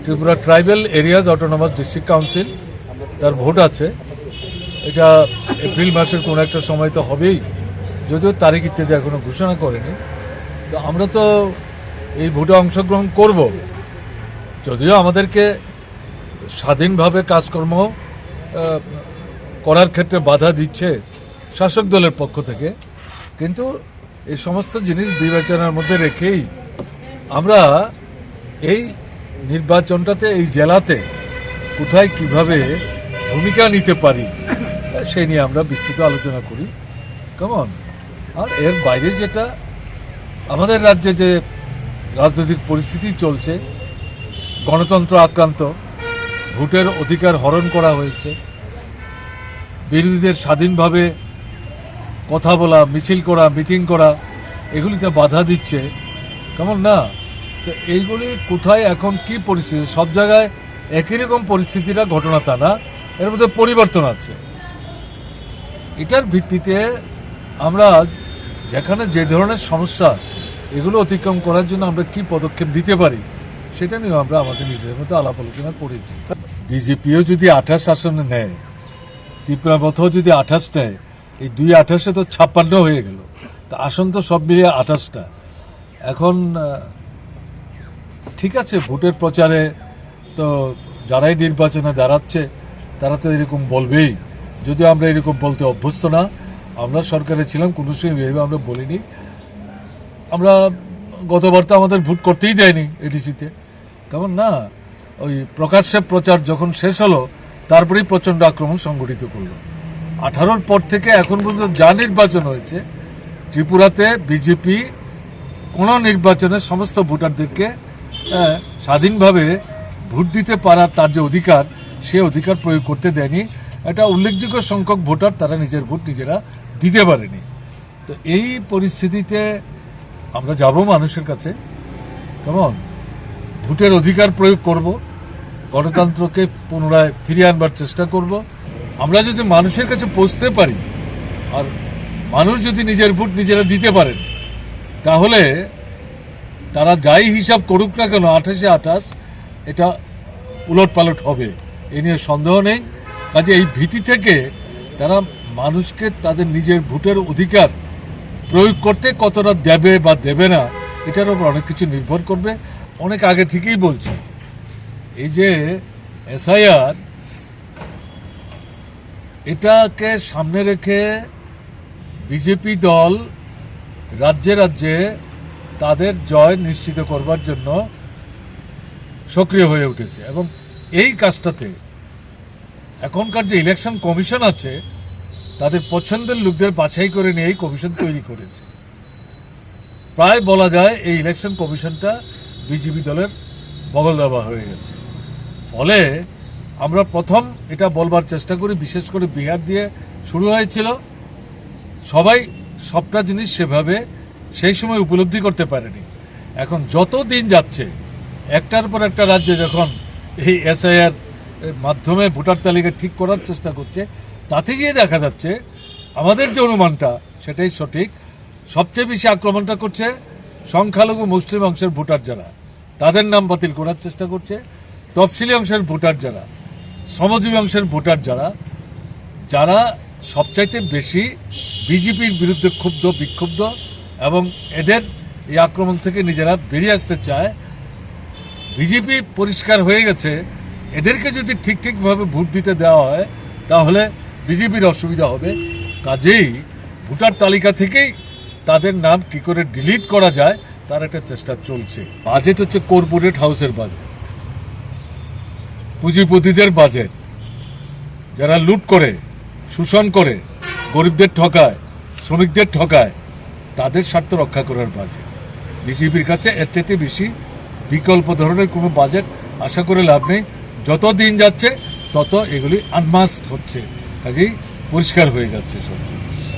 Tripura tribal areas autonomous district council তার vote আছে। এটা এপ্রিল মাসের কোনো একটা সময় তো হবেই, যদিও তারিখ ইত্যাদি এখনো ঘোষণা করেনি। তো আমরা তো এই ভোটে অংশগ্রহণ করব, যদিও আমাদেরকে স্বাধীনভাবে কাজকর্ম করার ক্ষেত্রে বাধা দিচ্ছে শাসক দলের পক্ষ থেকে, কিন্তু এই সমস্ত জিনিস বিবেচনার মধ্যে রেখেই আমরা এই নির্বাচনটাতে এই জেলাতে কোথায় কিভাবে ভূমিকা নিতে পারি সেই নিয়ে আমরা বিস্তৃত আলোচনা করি। কেমন? আর এর বাইরে যেটা আমাদের রাজ্যে যে রাজনৈতিক পরিস্থিতি চলছে, গণতন্ত্র আক্রান্ত, ভোটের অধিকার হরণ করা হয়েছে, বিরোধীদের স্বাধীনভাবে কথা বলা, মিছিল করা, মিটিং করা এগুলিতে বাধা দিচ্ছে। কেমন না? তো এইগুলি কোথায় এখন কি পরিস্থিতি, সব জায়গায় একই রকম পরিস্থিতিটা ঘটনা তা না, এর মধ্যে পরিবর্তন আছে। এটার ভিত্তিতে আমরা যেখানে যে ধরনের সমস্যা এগুলো অতিক্রম করার জন্য আমরা কি পদক্ষেপ দিতে পারি সেটা নিয়েও আমরা আমাদের নিজেদের মধ্যে আলাপ আলোচনা করেছি। বিজেপিও যদি 28 আসনে নেয়, ত্রিপুরা মতো যদি 28 নেয়, এই 2-28-এ তো 56 হয়ে গেল। তা আসন তো সব মিলিয়ে 28টা। এখন ঠিক আছে, ভোটের প্রচারে তো যারাই নির্বাচনে দাঁড়াচ্ছে তারা তো এরকম বলবেই, যদিও আমরা এরকম বলতে অভ্যস্ত না। আমরা সরকারে ছিলাম, কোনো সময় ভেবে আমরা বলিনি। আমরা গতবার তো আমাদের ভোট করতেই দেয়নি এডিসিতে। কেমন না? ওই প্রকাশ্যে প্রচার যখন শেষ হলো তারপরেই প্রচণ্ড আক্রমণ সংগঠিত করলো। 18-র পর থেকে এখন পর্যন্ত যা নির্বাচন হয়েছে ত্রিপুরাতে, বিজেপি কোনো নির্বাচনে সমস্ত ভোটারদেরকে স্বাধীনভাবে ভোট দিতে পারার তার যে অধিকার, সে অধিকার প্রয়োগ করতে দেয়নি। একটা উল্লেখযোগ্য সংখ্যক ভোটার তারা নিজের ভোট নিজেরা দিতে পারেনি। তো এই পরিস্থিতিতে আমরা যাব মানুষের কাছে, কেমন ভোটের অধিকার প্রয়োগ করব, গণতন্ত্রকে পুনরায় ফিরিয়ে আনবার চেষ্টা করব। আমরা যদি মানুষের কাছে পৌঁছতে পারি আর মানুষ যদি নিজের ভোট নিজেরা দিতে পারেন, তাহলে তারা যাই হিসাব করুক না কেন 28-28 এটা উলটপালট হবে, এ নিয়ে সন্দেহ নেই। কাজে এই ভীতি থেকে তারা মানুষকে তাদের নিজের ভোটের অধিকার প্রয়োগ করতে কতটা দেবে বা দেবে না এটার উপর অনেক কিছু নির্ভর করবে। অনেক আগে থেকেই বলছি, এই যে এসআইআর, এটাকে সামনে রেখে বিজেপি দল রাজ্যে রাজ্যে তাদের জয় নিশ্চিত করবার জন্য সক্রিয় হয়ে উঠেছে। এবং এই কাজটাতে এখনকার যে ইলেকশন কমিশন আছে তাদের পছন্দের লোকদের বাছাই করে নিয়ে এই কমিশন তৈরি করেছে। প্রায় বলা যায় এই ইলেকশন কমিশনটা বিজেপি দলের বগল দাবা হয়ে গেছে। ফলে আমরা প্রথম এটা বলবার চেষ্টা করি, বিশেষ করে বিহার দিয়ে শুরু হয়েছিল, সবাই সবটা জিনিস সেভাবে সেই সময় উপলব্ধি করতে পারেনি। এখন যত দিন যাচ্ছে, একটার পর একটা রাজ্যে যখন এই এসআইআর মাধ্যমে ভোটার তালিকা ঠিক করার চেষ্টা করছে, তাতে গিয়ে দেখা যাচ্ছে আমাদের যে অনুমানটা সেটাই সঠিক। সবচেয়ে বেশি আক্রমণটা করছে সংখ্যালঘু মুসলিম অংশের ভোটার যারা, তাদের নাম বাতিল করার চেষ্টা করছে। তফসিলি অংশের ভোটার যারা, শ্রমজীবী অংশের ভোটার যারা, যারা সবচাইতে বেশি বিজেপির বিরুদ্ধে ক্ষুব্ধ, বিক্ষুব্ধ এবং এদের এই আক্রমণ থেকে নিজেরা বেরিয়ে আসতে চায়। বিজেপি পরিষ্কার হয়ে গেছে, এদেরকে যদি ঠিকভাবে ভোট দিতে দেওয়া হয় তাহলে বিজেপির অসুবিধা হবে। কাজেই ভোটার তালিকা থেকেই তাদের নাম কি করে ডিলিট করা যায় তার একটা চেষ্টা চলছে। বাজেট হচ্ছে কর্পোরেট হাউসের বাজেট, পুঁজিপতিদের বাজেট, যারা লুট করে, শোষণ করে, গরিবদের ঠকায়, শ্রমিকদের ঠকায়, তাদের স্বার্থ রক্ষা করার বাজেট। বিজেপির কাছে এর চাইতে বেশি বিকল্প ধরনের কোনো বাজেট আশা করে লাভ নেই। যত দিন যাচ্ছে তত এগুলি আনমাস্ক হচ্ছে, কাজেই পরিষ্কার হয়ে যাচ্ছে সব।